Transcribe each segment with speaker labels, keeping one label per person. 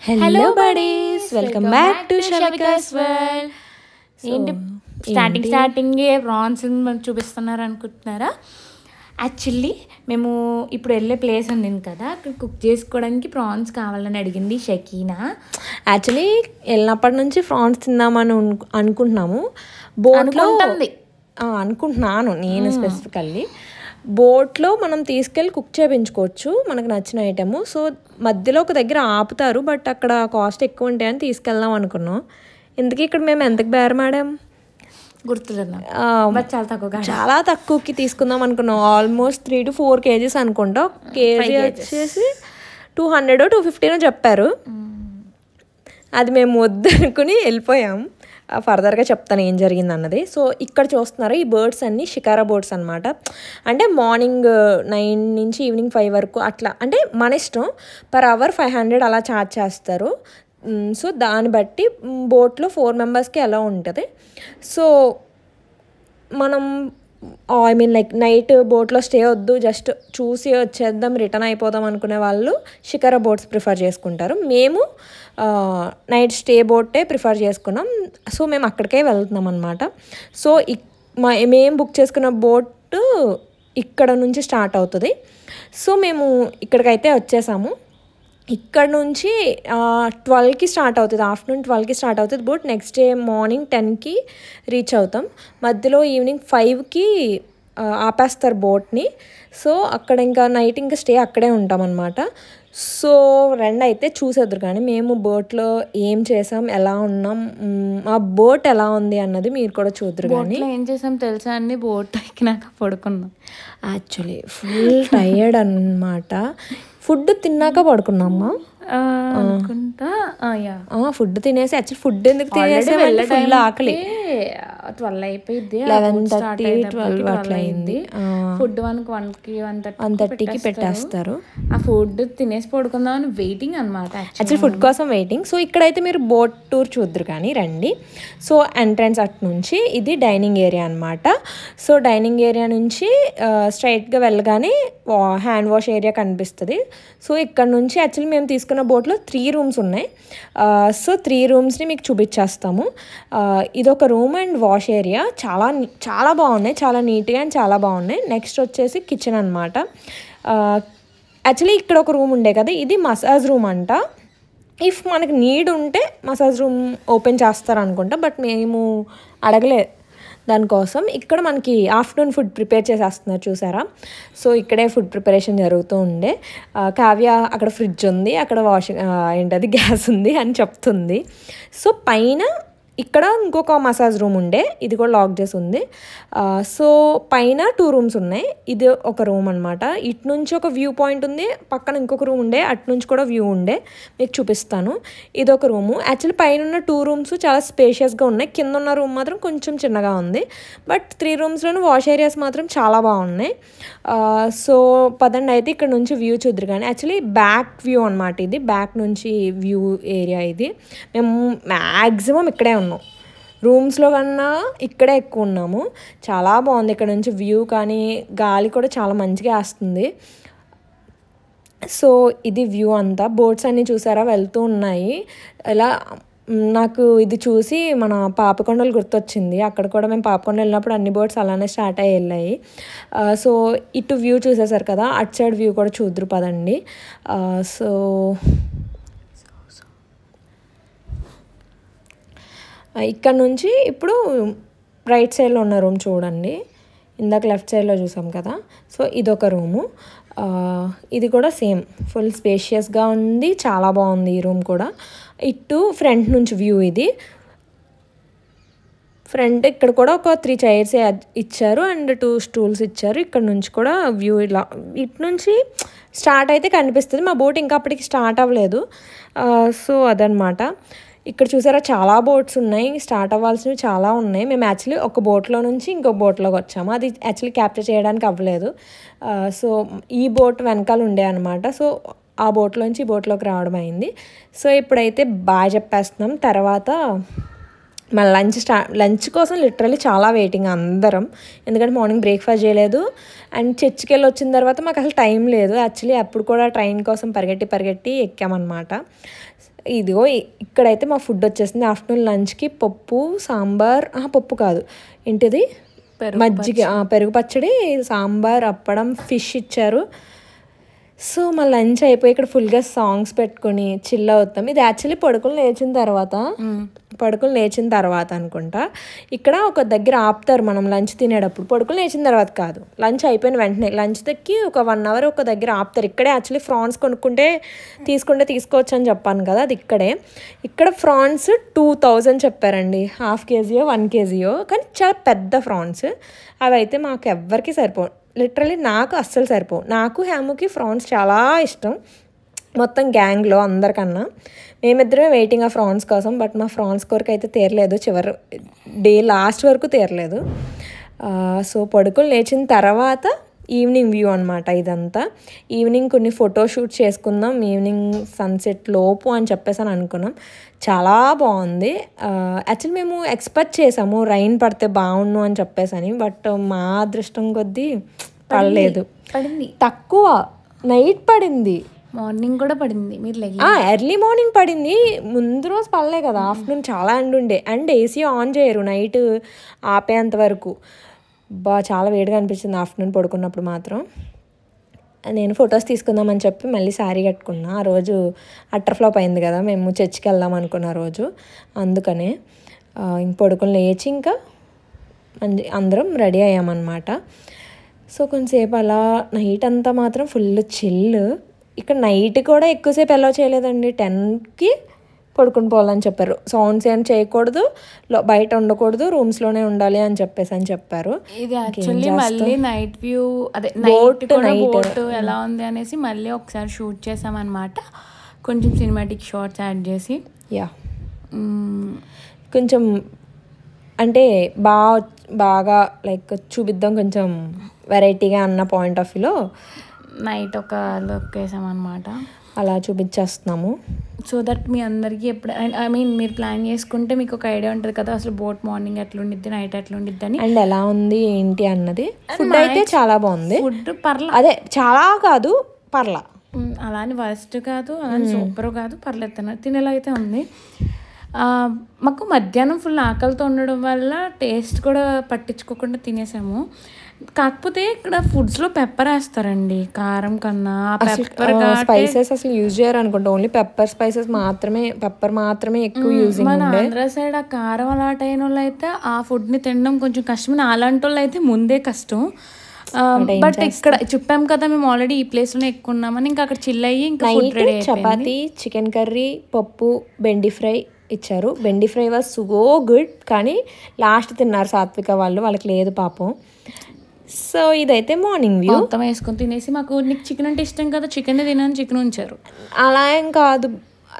Speaker 1: Hello buddies, welcome back to Shavikas world.
Speaker 2: ఏంటి starting prawns మనకు చూపిస్తున్నారు అనుకుంటున్నారా? యాక్చువల్లీ మేము ఇప్పుడు వెళ్ళే ప్లేస్ ఉంది కదా, అక్కడ కుక్ చేసుకోవడానికి ప్రాన్స్ కావాలని అడిగింది షకీనా.
Speaker 1: యాక్చువల్లీ వెళ్ళినప్పటి నుంచి ప్రాన్స్ తిందామని అనుకుంటున్నాము. బోట్లో అనుకుంటున్నాను నేను స్పెసిఫికల్లీ. బోట్లో మనం తీసుకెళ్ళి కుక్ చేయించుకోవచ్చు మనకు నచ్చిన ఐటెము. సో మధ్యలో ఒక దగ్గర ఆపుతారు, బట్ అక్కడ కాస్ట్ ఎక్కువ ఉంటాయని తీసుకెళ్దాం అనుకున్నాం. ఇందుకే ఇక్కడ మేము ఎంతకు బేరమాడాం
Speaker 2: గుర్తులేదు,
Speaker 1: చాలా తక్కువకి తీసుకుందాం అనుకున్నాం. ఆల్మోస్ట్ 3 to 4 kgs అనుకుంటా. కేజీ వచ్చేసి 200 or 250 చెప్పారు. అది మేము వద్దనుకుని వెళ్ళిపోయాం. ఫర్దర్గా చెప్తాను ఏం జరిగింది అన్నది. సో ఇక్కడ చూస్తున్నారు ఈ బర్డ్స్ అన్నీ షికారా బర్డ్స్ అనమాట. అంటే మార్నింగ్ 9 నుంచి ఈవినింగ్ 5 వరకు అట్లా, అంటే మన ఇష్టం. పర్ అవర్ 500 అలా ఛార్జ్ చేస్తారు. సో దాన్ని బట్టి బోట్లో 4 మెంబర్స్కి ఎలా ఉంటుంది. సో మనం లైక్ నైట్ బోట్లో స్టే వద్దు, జస్ట్ చూసి వచ్చేద్దాం రిటర్న్ అయిపోదాం అనుకునే వాళ్ళు షికారా బోట్స్ ప్రిఫర్ చేసుకుంటారు. మేము నైట్ స్టే బోటే ప్రిఫర్ చేసుకున్నాం. సో మేము అక్కడికే వెళ్తున్నాం అనమాట. సో మేము బుక్ చేసుకున్న బోట్ ఇక్కడ నుంచి స్టార్ట్ అవుతుంది. సో మేము ఇక్కడికైతే వచ్చేసాము. ఇక్కడ నుంచి 12కి స్టార్ట్ అవుతుంది, ఆఫ్టర్నూన్ 12కి స్టార్ట్ అవుతుంది బోట్. నెక్స్ట్ డే మార్నింగ్ 10కి రీచ్ అవుతాం. మధ్యలో ఈవినింగ్ 5కి ఆపేస్తారు బోట్ని. సో అక్కడ ఇంకా నైట్ ఇంకా స్టే అక్కడే ఉంటాం అనమాట. సో రెండు అయితే చూసేద్దరు, కానీ మేము బోట్లో ఏం చేసాం, ఎలా ఉన్నాం, ఆ బోట్ ఎలా ఉంది అన్నది మీరు కూడా చూద్దరు. కానీ
Speaker 2: ఏం చేసాం తెలుసా అండి, బోట్ ఎక్కినాక పడుకున్నాం.
Speaker 1: యాక్చువల్లీ ఫుల్ టైర్డ్ అనమాట. ఫుడ్ తిన్నాక పడుకున్నామా
Speaker 2: అనుకుంటా.
Speaker 1: ఫుడ్ తినేసి, యాక్చువల్ ఫుడ్ ఎందుకు తినేసి ఫుల్ ఆకలి.
Speaker 2: 12 అయిపోయింది,
Speaker 1: 11:30, 12 అట్లా అయింది.
Speaker 2: ఫుడ్ 1:30కి
Speaker 1: పెట్టేస్తారు.
Speaker 2: ఆ ఫుడ్ తినేసి పడుకుందామని వెయిటింగ్ అనమాట,
Speaker 1: యాక్చువల్ ఫుడ్ కోసం వెయిటింగ్. సో ఇక్కడైతే మీరు బోట్ టూర్ చూద్దరు కానీ రండి. సో ఎంట్రన్స్ అటు నుంచి ఇది డైనింగ్ ఏరియా అనమాట. సో డైనింగ్ ఏరియా నుంచి స్ట్రైట్గా వెళ్ళగానే హ్యాండ్ వాష్ ఏరియా కనిపిస్తుంది. సో ఇక్కడ నుంచి యాక్చువల్లీ మేము తీసుకున్న బోట్లో 3 రూమ్స్ ఉన్నాయి. సో 3 రూమ్స్ని మీకు చూపించేస్తాము. ఇదొక రూమ్ అండ్ వాష్ ఏరియా, చాలా చాలా బాగున్నాయి, చాలా నీట్గా అండ్ చాలా బాగున్నాయి. నెక్స్ట్ వచ్చేసి కిచెన్ అనమాట. యాక్చువల్లీ ఇక్కడ ఒక రూమ్ ఉండే కదా, ఇది మసాజ్ రూమ్ అంట. ఇఫ్ మనకి నీడ్ ఉంటే మసాజ్ రూమ్ ఓపెన్ చేస్తారనుకుంటా, బట్ మేము అడగలేదు దానికోసం. ఇక్కడ మనకి ఆఫ్టర్నూన్ ఫుడ్ ప్రిపేర్ చేసేస్తున్నారు చూసారా. సో ఇక్కడే ఫుడ్ ప్రిపరేషన్ జరుగుతూ ఉండే. కావ్య అక్కడ ఫ్రిడ్జ్ ఉంది, అక్కడ ఏంటది గ్యాస్ ఉంది అని చెప్తుంది. సో పైన ఇక్కడ ఇంకొక మసాజ్ రూమ్ ఉండే, ఇది కూడా లాక్ చేసి ఉంది. సో పైన 2 రూమ్స్ ఉన్నాయి, ఇది ఒక రూమ్ అనమాట. ఇటు నుంచి ఒక వ్యూ పాయింట్ ఉంది, పక్కన ఇంకొక రూమ్ ఉండే, అటు నుంచి కూడా వ్యూ ఉండే, మీకు చూపిస్తాను. ఇది ఒక రూము. యాక్చువల్లీ పైన ఉన్న 2 రూమ్స్ చాలా స్పేషియస్గా ఉన్నాయి, కింద ఉన్న రూమ్ మాత్రం కొంచెం చిన్నగా ఉంది. బట్ 3 రూమ్స్లోనూ వాష్ ఏరియాస్ మాత్రం చాలా బాగున్నాయి. సో పదండి అయితే ఇక్కడ నుంచి వ్యూ చూద్దరు. కానీ యాక్చువల్లీ బ్యాక్ వ్యూ అనమాట, ఇది బ్యాక్ నుంచి వ్యూ ఏరియా. ఇది మేము మ్యాక్సిమం ఇక్కడే ఉన్నాం, రూమ్స్లో కన్నా ఇక్కడే ఎక్కువ ఉన్నాము. చాలా బాగుంది ఇక్కడ నుంచి వ్యూ, కానీ గాలి కూడా చాలా మంచిగా వేస్తుంది. సో ఇది వ్యూ అంతా. బోట్స్ అన్నీ చూసారా వెళ్తూ ఉన్నాయి. ఇలా నాకు ఇది చూసి మన పాపికొండలు గుర్తొచ్చింది. అక్కడ కూడా మేము పాపికొండ వెళ్ళినప్పుడు అన్ని బోట్స్ అలానే స్టార్ట్ అయ్యి వెళ్ళాయి. సో ఇటు వ్యూ చూసేసారు కదా, అటు సైడ్ వ్యూ కూడా చూద్దరు పదండి. సో ఇక్కడ నుంచి ఇప్పుడు రైట్ సైడ్లో ఉన్న రూమ్ చూడండి, ఇందాక లెఫ్ట్ సైడ్లో చూసాం కదా. సో ఇదొక రూము. ఇది కూడా సేమ్ ఫుల్ స్పేషియస్గా ఉంది, చాలా బాగుంది ఈ రూమ్ కూడా. ఇటు ఫ్రంట్ నుంచి వ్యూ, ఇది ఫ్రంట్. ఇక్కడ కూడా ఒక 3 చైర్స్ ఇచ్చారు అండ్ 2 స్టూల్స్ ఇచ్చారు. ఇక్కడ నుంచి కూడా వ్యూ ఇలా ఇటు నుంచి స్టార్ట్ అయితే కనిపిస్తుంది. మా బోట్ ఇంకా అప్పటికి స్టార్ట్ అవ్వలేదు. సో అదనమాట. ఇక్కడ చూసారా చాలా బోట్స్ ఉన్నాయి, స్టార్ట్ అవ్వాల్సినవి చాలా ఉన్నాయి. మేము యాక్చువల్లీ ఒక బోట్లో నుంచి ఇంకో బోట్లోకి వచ్చాము, అది యాక్చువల్లీ క్యాప్చర్ చేయడానికి అవ్వలేదు. సో ఈ బోట్ వెనకాల ఉండే అనమాట. సో ఆ బోట్లోంచి ఈ బోట్లోకి రావడం అయింది. సో ఇప్పుడైతే బాగా చెప్పేస్తున్నాం, తర్వాత మా లంచ్ కోసం లిటరలీ చాలా వెయిటింగ్ అందరం, ఎందుకంటే మార్నింగ్ బ్రేక్ఫాస్ట్ చేయలేదు అండ్ చర్చికి వెళ్ళి వచ్చిన తర్వాత మాకు అసలు టైం లేదు. యాక్చువల్లీ అప్పుడు కూడా ట్రైన్ కోసం పరిగెట్టి ఎక్కామన్నమాట. ఇదిగో ఇక్కడైతే మా ఫుడ్ వచ్చేసింది. ఆఫ్టర్నూన్ లంచ్కి పప్పు సాంబార్, పప్పు కాదు ఏంటిది, మజ్జిగ, పెరుగు పచ్చడి, సాంబార్, అప్పడం, ఫిష్ ఇచ్చారు. సో మా లంచ్ అయిపోయి ఇక్కడ ఫుల్గా సాంగ్స్ పెట్టుకొని చిల్ అవుతాం. ఇది యాక్చువల్లీ పడుకుని లేచిన తర్వాత అనుకుంటా. ఇక్కడ ఒక దగ్గర ఆపుతారు మనం లంచ్ తినేటప్పుడు, పడుకుని లేచిన తర్వాత కాదు, లంచ్ అయిపోయిన వెంటనే. లంచ్ దగ్గర ఒక 1 hour ఒక దగ్గర ఆపుతారు. ఇక్కడే యాక్చువల్లీ ఫ్రాన్స్ తీసుకోవచ్చు అని చెప్పాను కదా, అది ఇక్కడ ఫ్రాన్స్ 2000 చెప్పారండి. 1/2 kg 1 kg, కానీ చాలా పెద్ద ఫ్రాన్స్. అవి అయితే మాకు ఎవ్వరికి సరిపోవు, లిటరలీ నాకు అస్సలు సరిపోవు. నాకు హ్యాముకి ఫ్రాన్స్ చాలా ఇష్టం, మొత్తం గ్యాంగ్లో అందరికన్నా. మేమిద్దరమే వెయిటింగ్ ఆ ఫ్రాన్స్ కోసం, బట్ మా ఫ్రాన్స్ కోరిక అయితే తీరలేదు, చివరి డే లాస్ట్ వరకు తీరలేదు. సో పడుకుని లేచిన తర్వాత ఈవినింగ్ వ్యూ అనమాట ఇదంతా. ఈవినింగ్ కొన్ని ఫోటోషూట్ చేసుకుందాం ఈవినింగ్ సన్సెట్ లోపు అని చెప్పేసి అనుకున్నాం. చాలా బాగుంది. యాక్చువల్లీ మేము ఎక్స్పెక్ట్ చేసాము రైన్ పడితే బాగుండు అని చెప్పేసి, బట్ మా అదృష్టం కొద్దీ పడలేదు. తక్కువ నైట్ పడింది,
Speaker 2: మార్నింగ్ కూడా పడింది. మీరు
Speaker 1: ఎర్లీ మార్నింగ్ పడింది, ముందు రోజు పడలే కదా. ఆఫ్టర్నూన్ చాలా ఎండ ఉండే అండ్ ఏసీ ఆన్ చేయరు నైట్ ఆపేంత వరకు. చాలా వేడిగా అనిపించింది ఆఫ్టర్నూన్ పడుకున్నప్పుడు మాత్రం. నేను ఫొటోస్ తీసుకుందామని చెప్పి మళ్ళీ శారీ కట్టుకున్నా. ఆ రోజు అట్టర్ ఫ్లాప్ అయింది కదా, మేము చర్చికి వెళ్దాం అనుకున్న రోజు, అందుకనే ఇంక పడుకుని లేచి ఇంకా అందరం రెడీ అయ్యామన్నమాట. సో కొంచెంసేపు అలా నైట్ అంతా మాత్రం ఫుల్ చిల్. ఇక్కడ నైట్ కూడా ఎక్కువసేపు అలౌ చేయలేదండి. 10కి పడుకుని పోవాలని చెప్పారు. సౌండ్స్ ఏం చేయకూడదు, బయట ఉండకూడదు, రూమ్స్లోనే ఉండాలి అని చెప్పారు.
Speaker 2: ఇది యాక్చువల్లీ మళ్ళీ నైట్ వ్యూ, అదే బోట్ ఎలా ఉంది అనేసి మళ్ళీ ఒకసారి షూట్ చేసామన్నమాట. కొంచెం సినిమాటిక్ షార్ట్స్ యాడ్ చేసి
Speaker 1: కొంచెం అంటే బాగా లైక్ చూపిద్దాం కొంచెం వెరైటీగా అన్న పాయింట్ ఆఫ్ వ్యూలో
Speaker 2: నైట్ ఒక లుక్ వేసామన్నమాట.
Speaker 1: అలా చూపించేస్తున్నాము.
Speaker 2: సో దట్ మీ అందరికీ ఎప్పుడు మీరు ప్లాన్ చేసుకుంటే మీకు ఒక ఐడియా ఉంటుంది కదా, అసలు బోట్ మార్నింగ్ ఎట్లా ఉండిద్ది, నైట్ ఎట్లా ఉండిద్ది అని,
Speaker 1: అండ్ ఎలా ఉంది ఏంటి అన్నది. ఫుడ్ అయితే చాలా బాగుంది.
Speaker 2: ఫుడ్ పర్లా,
Speaker 1: అదే చాలా కాదు పర్లా,
Speaker 2: అలా అని వర్స్ట్ కాదు, అలా అని సూపర్ కాదు, పర్లేదు తినేలా అయితే ఉంది. మాకు మధ్యాహ్నం ఫుల్ ఆకలితో ఉండడం వల్ల టేస్ట్ కూడా పట్టించుకోకుండా తినేసాము. కాకపోతే ఇక్కడ ఫుడ్స్లో పెప్పర్ వేస్తారండి కారం కన్నా. పెప్పర్
Speaker 1: స్పైసెస్ అసలు యూజ్ చేయరు అనుకుంటా, ఓన్లీ పెప్పర్ స్పైసెస్ మాత్రమే, పెప్పర్ మాత్రమే ఎక్కువ యూజింగ్.
Speaker 2: మన ఆంధ్ర సైడ్ ఆ కారం అలాంటి అయిన వాళ్ళు అయితే ఆ ఫుడ్ని తినడం కొంచెం కష్టం, అలాంటి వాళ్ళు అయితే ముందే కష్టం. బట్ ఇక్కడ చెప్పాం కదా మేము ఆల్రెడీ ఈ ప్లేస్లోనే ఎక్కువ ఉన్నామని, ఇంకా అక్కడ చిల్ అయ్యి ఇంకా food ready.
Speaker 1: Chapati, chicken curry, పప్పు, బెండి ఫ్రై ఇచ్చారు. బెండి ఫ్రై వాజ్ సో గుడ్, కానీ లాస్ట్ తిన్నారు సాత్విక వాళ్ళకి లేదు పాపం. సో ఇదైతే మార్నింగ్ వ్యూ.
Speaker 2: మొత్తం వేసుకొని తినేసి, మాకు నీకు చికెన్ అంటే ఇష్టం కదా, చికెన్ తినని చికెన్ ఉంచారు.
Speaker 1: అలా ఏం కాదు,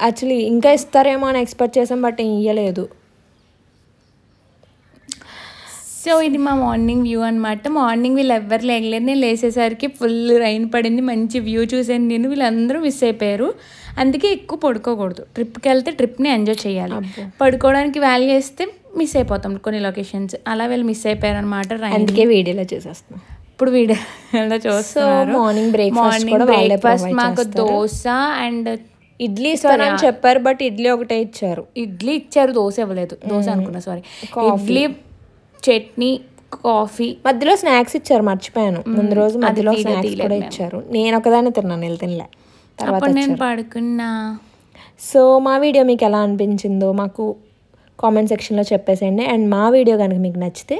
Speaker 1: యాక్చువల్లీ ఇంకా ఇస్తారేమో అని ఎక్స్పెక్ట్ చేసాం, బట్ ఇయ్యలేదు.
Speaker 2: సో ఇది మా మార్నింగ్ వ్యూ అనమాట. మార్నింగ్ వీళ్ళు ఎవ్వరు లేగలేదు, నేను లేసేసరికి ఫుల్ రైన్ పడింది, మంచి వ్యూ చూసాను నేను. వీళ్ళందరూ మిస్ అయిపోయారు, అందుకే ఎక్కువ పడుకోకూడదు. ట్రిప్కి వెళ్తే ట్రిప్ని ఎంజాయ్ చేయాలి, పడుకోవడానికి వాల్యూ చేస్తే మిస్ అయిపోతాం కొన్ని లొకేషన్స్. అలా వీళ్ళు మిస్ అయిపోయారు అనమాట.
Speaker 1: అందుకే వీడియోలో చూసేస్తున్నాం.
Speaker 2: ఇప్పుడు వీడియోలో చూస్తున్నారు.
Speaker 1: మార్నింగ్ బ్రేక్ఫాస్ట్
Speaker 2: మాకు దోశ అండ్
Speaker 1: ఇడ్లీ ఇస్తారని చెప్పారు, బట్ ఇడ్లీ ఒకటే ఇచ్చారు.
Speaker 2: ఇడ్లీ ఇచ్చారు, దోశ ఇవ్వలేదు. దోశ అనుకున్నా, సారీ. ఇడ్లీ, చట్నీ, కాఫీ,
Speaker 1: మధ్యలో స్నాక్స్ ఇచ్చారు, మర్చిపోయాను. ముందు రోజు మధ్యలో స్నాక్స్ కూడా ఇచ్చారు. నేను ఒకదాన్ని తిన్నాను, తినలే.
Speaker 2: తర్వాత నేను పడుకున్నా.
Speaker 1: సో మా వీడియో మీకు ఎలా అనిపించిందో మాకు కామెంట్ సెక్షన్లో చెప్పేసేయండి. అండ్ మా వీడియో కనుక మీకు నచ్చితే